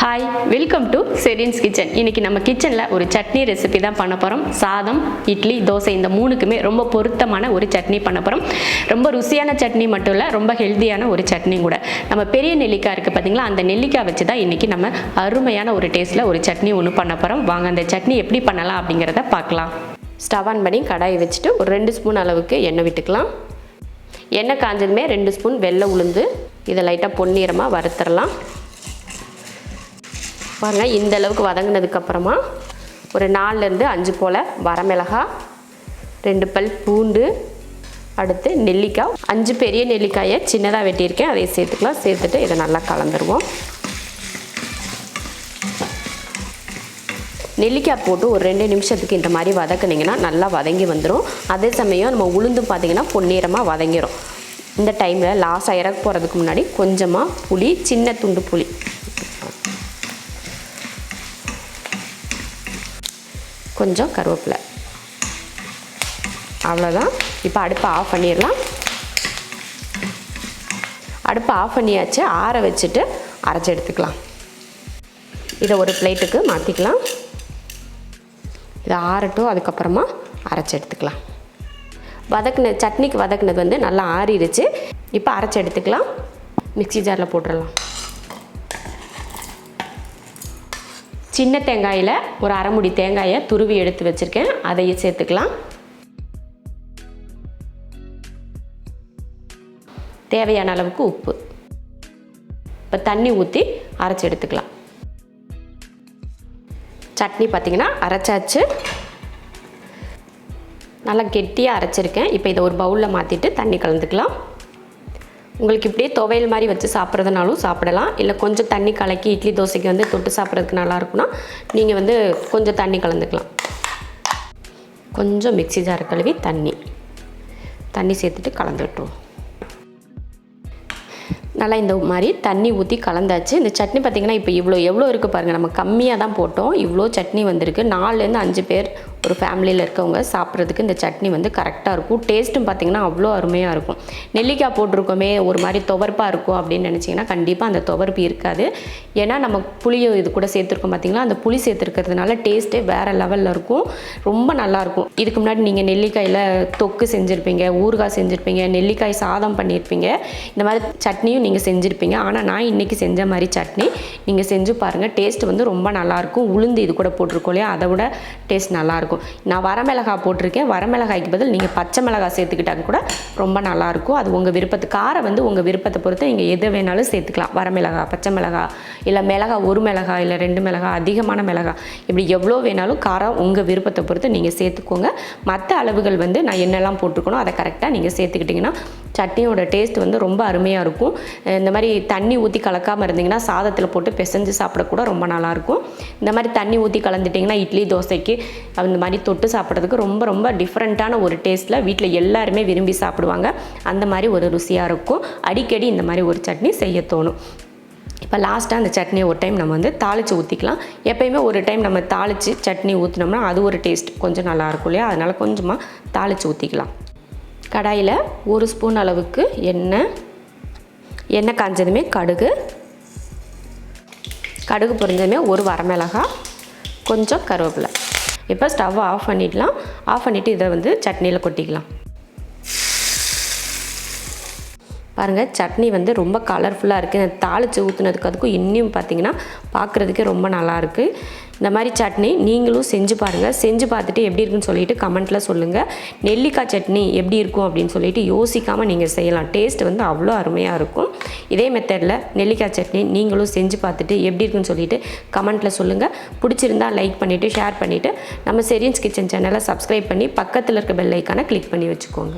Hi, welcome to Sherin's kitchen. இன்றைக்கி நம்ம கிச்சனில் ஒரு சட்னி ரெசிபி தான் பண்ண போகிறோம். சாதம், இட்லி, தோசை இந்த மூணுக்குமே ரொம்ப பொருத்தமான ஒரு சட்னி பண்ண போகிறோம். ரொம்ப ருசியான சட்னி மட்டும் இல்லை, ரொம்ப ஹெல்த்தியான ஒரு சட்னி கூட. நம்ம பெரிய நெல்லிக்காய் இருக்குது பார்த்திங்களா, அந்த நெல்லிக்காய் வச்சு தான் இன்றைக்கி நம்ம அருமையான ஒரு டேஸ்ட்டில் ஒரு சட்னி ஒன்று பண்ண போகிறோம். வாங்க அந்த சட்னி எப்படி பண்ணலாம் அப்படிங்கிறத பார்க்கலாம். ஸ்டவ் ஆன் பண்ணி கடாயை வச்சுட்டு ஒரு 2 ஸ்பூன் அளவுக்கு எண்ணெய் விட்டுக்கலாம். எண்ணெய் காஞ்சதுமே 2 ஸ்பூன் வெள்ளை உளுந்து இதை லைட்டாக பொன்னிறமாக வறுத்துடலாம். பாருங்கள், இந்த அளவுக்கு வதங்கினதுக்கப்புறமா ஒரு 4லேருந்து 5 போல் வரமிளகாய், 2 பல் பூண்டு, அடுத்து நெல்லிக்காய், 5 பெரிய நெல்லிக்காயை சின்னதாக வெட்டியிருக்கேன், அதை சேர்த்துக்கலாம். சேர்த்துட்டு இதை நல்லா கலந்துருவோம். நெல்லிக்காய் போட்டு ஒரு 2 நிமிஷத்துக்கு இந்த மாதிரி வதக்குனிங்கன்னா நல்லா வதங்கி வந்துடும். அதே சமயம் நம்ம உளுந்து பார்த்திங்கன்னா பொன்னிறமாக வதங்கிடும். இந்த டைமில் லாஸ்ட்டாக இறக்க போகிறதுக்கு முன்னாடி கொஞ்சமாக புளி, சின்ன துண்டு புளி, கொஞ்சம் கருவேப்பிலை, அவ்வளோதான். இப்போ அடுப்பை ஆஃப் பண்ணிடலாம். அடுப்பை ஆஃப் பண்ணியாச்சு. ஆற வச்சுட்டு அரைச்சி எடுத்துக்கலாம். இதை ஒரு பிளேட்டுக்கு மாற்றிக்கலாம். இதை ஆறட்டும், அதுக்கப்புறமா அரைச்சி எடுத்துக்கலாம். சட்னிக்கு வதக்குனது வந்து நல்லா ஆறிடுச்சு. இப்போ அரைச்சி எடுத்துக்கலாம். மிக்ஸி ஜாரில் போட்டுடலாம். சின்ன தேங்காயில் ஒரு அரை முடி தேங்காயை துருவி எடுத்து வச்சுருக்கேன், அதையும் சேர்த்துக்கலாம். தேவையான அளவுக்கு உப்பு. இப்போ தண்ணி ஊற்றி அரைச்சி எடுத்துக்கலாம். சட்னி பார்த்திங்கன்னா அரைச்சாச்சு. நல்லா கெட்டியாக அரைச்சிருக்கேன். இப்போ இதை ஒரு பவுலில் மாற்றிட்டு தண்ணி கலந்துக்கலாம். உங்களுக்கு இப்படியே துவையல் மாதிரி வச்சு சாப்பிட்றதுனாலும் சாப்பிடலாம். இல்லை கொஞ்சம் தண்ணி கலக்கி இட்லி தோசைக்கு வந்து தொட்டு சாப்பிட்றதுக்கு நல்லாயிருக்குன்னா நீங்கள் வந்து கொஞ்சம் தண்ணி கலந்துக்கலாம். கொஞ்சம் மிக்ஸி ஜார் கழுவி தண்ணி சேர்த்துட்டு கலந்து விட்டுருவோம். நல்லா இந்த மாதிரி தண்ணி ஊற்றி கலந்தாச்சு. இந்த சட்னி பார்த்திங்கன்னா இப்போ எவ்வளோ இருக்குது பாருங்கள். நம்ம கம்மியாக தான் போட்டோம், இவ்வளோ சட்னி வந்திருக்கு. 4லேருந்து 5 பேர் ஒரு ஃபேமிலியில் இருக்கவங்க சாப்பிட்றதுக்கு இந்த சட்னி வந்து கரெக்டாக இருக்கும். டேஸ்ட்டும் பார்த்திங்கன்னா அவ்வளோ அருமையாக இருக்கும். நெல்லிக்காய் போட்டிருக்கோமே, ஒரு மாதிரி துவர்ப்பாக இருக்கும் அப்படின்னு நினச்சிங்கன்னா கண்டிப்பாக அந்த துவர்ப்பு இருக்காது. ஏன்னா நம்ம புளியை இது கூட சேர்த்துருக்கோம் பார்த்திங்களா, அந்த புளி சேர்த்துருக்கிறதுனால டேஸ்ட்டே வேறு லெவலில் இருக்கும். ரொம்ப நல்லாயிருக்கும். இதுக்கு முன்னாடி நீங்கள் நெல்லிக்காயில் தொக்கு செஞ்சுருப்பீங்க, ஊறுகாய் செஞ்சுருப்பீங்க, நெல்லிக்காய் சாதம் பண்ணியிருப்பீங்க, இந்த மாதிரி சட்னியும் நீங்கள் செஞ்சுருப்பீங்க. ஆனால் நான் இன்றைக்கி செஞ்ச மாதிரி சட்னி நீங்கள் செஞ்சு பாருங்கள். டேஸ்ட் வந்து ரொம்ப நல்லாயிருக்கும். உளுந்து இது கூட போட்டிருக்கோம் இல்லையா, அதை விட டேஸ்ட் நல்லாயிருக்கும். நான் வரமிளகாய் போட்டிருக்கேன். வரமிளகாய்க்கு பதில் நீங்கள் பச்சை மிளகாய் சேர்த்துக்கிட்டாங்க கூட ரொம்ப நல்லாயிருக்கும். அது உங்கள் விருப்பத்து காரம் வந்து உங்கள் விருப்பத்தை பொறுத்து நீங்கள் எதை வேணாலும் சேர்த்துக்கலாம். வரமிளகாய், பச்சை மிளகாய், இல்லை மிளகாய் 1 மிளகாய், இல்லை 2 மிளகாய், அதிகமான மிளகாய், இப்படி எவ்வளோ வேணாலும் காரம் உங்கள் விருப்பத்தை பொறுத்து நீங்கள் சேர்த்துக்கோங்க. மற்ற அளவுகள் வந்து நான் என்னெல்லாம் போட்டிருக்கணும் அதை கரெக்டாக நீங்கள் சேர்த்துக்கிட்டிங்கன்னா சட்னியோட டேஸ்ட் வந்து ரொம்ப அருமையாக இருக்கும். இந்த மாதிரி தண்ணி ஊற்றி கலக்காமல் இருந்தீங்கன்னா சாதத்தில் போட்டு பிசைஞ்சு சாப்பிடக்கூட ரொம்ப நல்லாயிருக்கும். இந்த மாதிரி தண்ணி ஊற்றி கலந்துட்டிங்கன்னா இட்லி தோசைக்கு அந்த மாதிரி தொட்டு சாப்பிட்றதுக்கு ரொம்ப ரொம்ப டிஃப்ரெண்ட்டான ஒரு டேஸ்ட்டில் வீட்டில் எல்லாருமே விரும்பி சாப்பிடுவாங்க. அந்த மாதிரி ஒரு ருசியாக இருக்கும். அடிக்கடி இந்த மாதிரி ஒரு சட்னி செய்ய தோணும். இப்போ லாஸ்ட்டாக அந்த சட்னியை ஒரு டைம் நம்ம வந்து தாளித்து ஊற்றிக்கலாம். எப்போயுமே ஒரு டைம் நம்ம தாளித்து சட்னி ஊற்றினோம்னா அது ஒரு டேஸ்ட் கொஞ்சம் நல்லாயிருக்கும் இல்லையா, அதனால் கொஞ்சமாக தாளித்து ஊற்றிக்கலாம். கடாயில் 1 ஸ்பூன் அளவுக்கு எண்ணெய் காஞ்சதுமே கடுகு பொரிஞ்சதுமே ஒரு வரமிளகாய், கொஞ்சம் கருவேப்பிலை. இப்போ ஸ்டவ்வை ஆஃப் பண்ணிடலாம். ஆஃப் பண்ணிவிட்டு இதை வந்து சட்னியில் கொட்டிக்கலாம். பாருங்கள், சட்னி வந்து ரொம்ப கலர்ஃபுல்லாக இருக்குது. தாளித்து ஊற்றுனதுக்கு அதுக்கும் இன்னும் பார்த்திங்கன்னா பார்க்குறதுக்கே ரொம்ப நல்லாயிருக்கு. இந்த மாதிரி சட்னி நீங்களும் செஞ்சு பாருங்கள். செஞ்சு பார்த்துட்டு எப்படி இருக்குன்னு சொல்லிவிட்டு கமெண்ட்டில் சொல்லுங்கள். நெல்லிக்காய் சட்னி எப்படி இருக்கும் அப்படின்னு சொல்லிட்டு யோசிக்காமல் நீங்கள் செய்யலாம். டேஸ்ட் வந்து அவ்வளோ அருமையாக இருக்கும். இதே மெத்தடில் நெல்லிக்காய் சட்னி நீங்களும் செஞ்சு பார்த்துட்டு எப்படி இருக்குன்னு சொல்லிவிட்டு கமெண்ட்டில் சொல்லுங்கள். பிடிச்சிருந்தால் லைக் பண்ணிவிட்டு ஷேர் பண்ணிவிட்டு நம்ம ஷெரின்ஸ் கிச்சன் சேனலை சப்ஸ்கிரைப் பண்ணி பக்கத்தில் இருக்க பெல் ஐக்கானை கிளிக் பண்ணி வச்சுக்கோங்க.